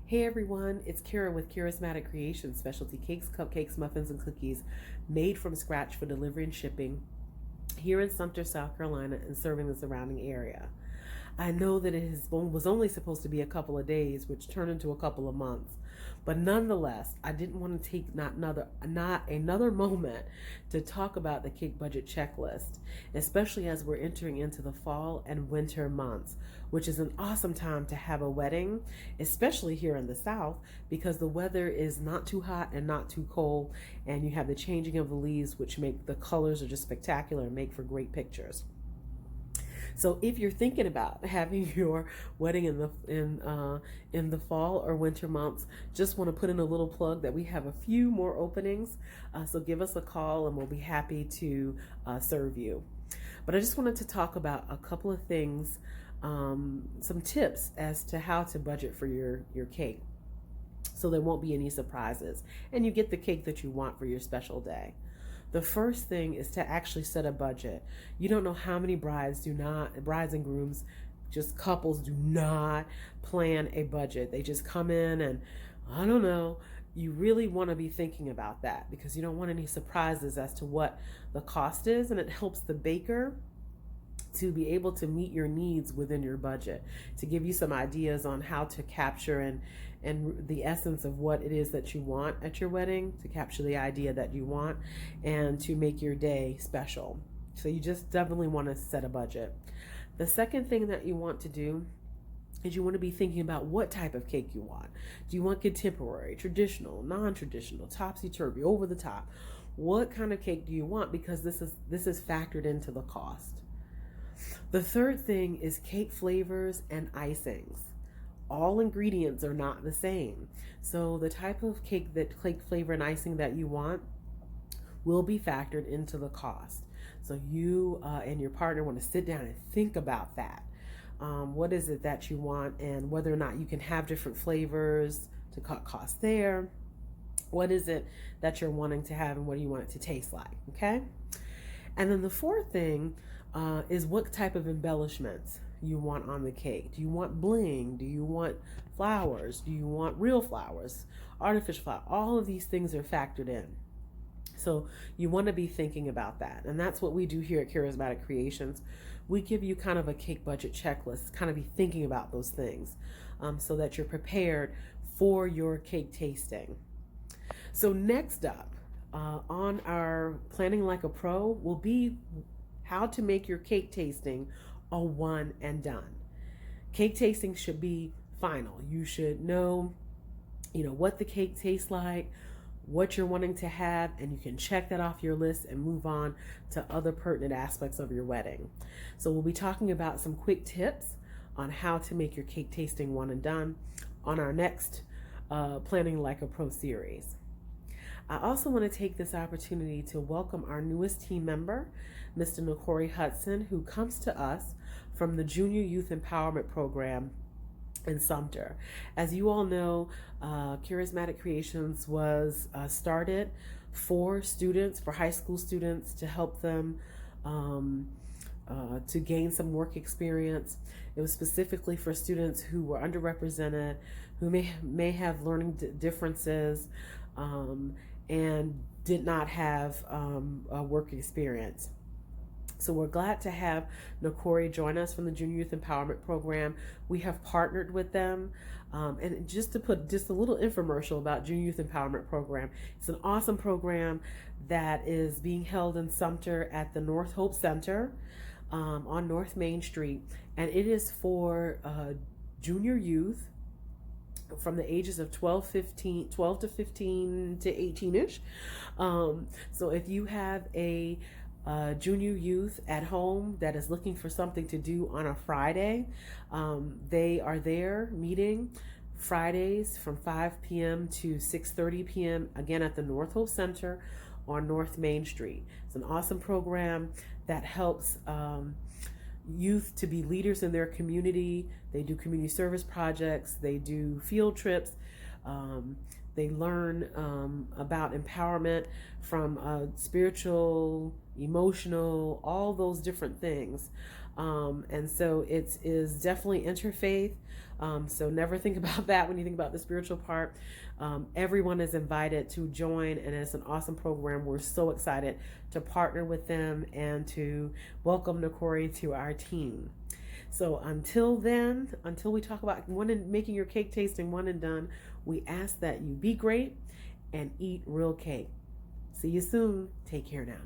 Hey everyone, it's Kara with Charismatic Creations, specialty cakes, cupcakes, muffins, and cookies made from scratch for delivery and shipping here in Sumter, South Carolina, and serving the surrounding area. I know that was only supposed to be a couple of days, which turned into a couple of months. But nonetheless, I didn't want to take not another moment to talk about the cake budget checklist, especially as we're entering into the fall and winter months, which is an awesome time to have a wedding, especially here in the South, because the weather is not too hot and not too cold, and you have the changing of the leaves, which make the colors are just spectacular and make for great pictures. So if you're thinking about having your wedding in the fall or winter months, just want to put in a little plug that we have a few more openings. So give us a call and we'll be happy to serve you. But I just wanted to talk about a couple of things, some tips as to how to budget for your cake, so there won't be any surprises and you get the cake that you want for your special day. The first thing is to actually set a budget. You don't know how many brides and grooms, just couples, do not plan a budget. They just come in and, I don't know. You really want to be thinking about that because you don't want any surprises as to what the cost is, and it helps the baker to be able to meet your needs within your budget, to give you some ideas on how to capture and the essence of what it is that you want at your wedding, to capture the idea that you want and to make your day special. So you just definitely want to set a budget. The second thing that you want to do is you want to be thinking about what type of cake you want. Do you want contemporary, traditional, non-traditional, topsy-turvy, over the top? What kind of cake do you want? Because this is factored into the cost. The third thing is cake flavors and icings. All ingredients are not the same. So the type of cake flavor and icing that you want will be factored into the cost. So you and your partner want to sit down and think about that. What is it that you want, and whether or not you can have different flavors to cut costs there. What is it that you're wanting to have, and what do you want it to taste like? Okay. And then the fourth thing is what type of embellishments you want on the cake. Do you want bling? Do you want flowers? Do you want real flowers, artificial flowers? All of these things are factored in. So you want to be thinking about that. And that's what we do here at Charismatic Creations. We give you kind of a cake budget checklist, kind of be thinking about those things so that you're prepared for your cake tasting. So next up on our Planning Like a Pro will be how to make your cake tasting a one and done. Cake tasting should be final. You should know, what the cake tastes like, what you're wanting to have, and you can check that off your list and move on to other pertinent aspects of your wedding. So we'll be talking about some quick tips on how to make your cake tasting one and done on our next Planning Like a Pro series. I also want to take this opportunity to welcome our newest team member, Mr. Nokori Hudson, who comes to us from the Junior Youth Empowerment Program in Sumter. As you all know, Charismatic Creations was started for high school students, to help them to gain some work experience. It was specifically for students who were underrepresented, who may have learning differences, and did not have a work experience. So we're glad to have Nokori join us from the Junior Youth Empowerment Program. We have partnered with them. And just to put just a little infomercial about Junior Youth Empowerment Program, it's an awesome program that is being held in Sumter at the North Hope Center on North Main Street. And it is for junior youth from the ages of 12 to 15 to 18-ish. So if you have a junior youth at home that is looking for something to do on a Friday, they are there meeting Fridays from 5 p.m. to 6:30 p.m. again at the North Hope Center on North Main Street. It's an awesome program that helps youth to be leaders in their community. They do community service projects, they do field trips, they learn about empowerment from spiritual, emotional, all those different things. And so it is definitely interfaith. So never think about that when you think about the spiritual part. Everyone is invited to join, and it's an awesome program. We're so excited to partner with them and to welcome Nokore to our team. So until then, until we talk about making your cake tasting one and done, we ask that you be great and eat real cake. See you soon. Take care now.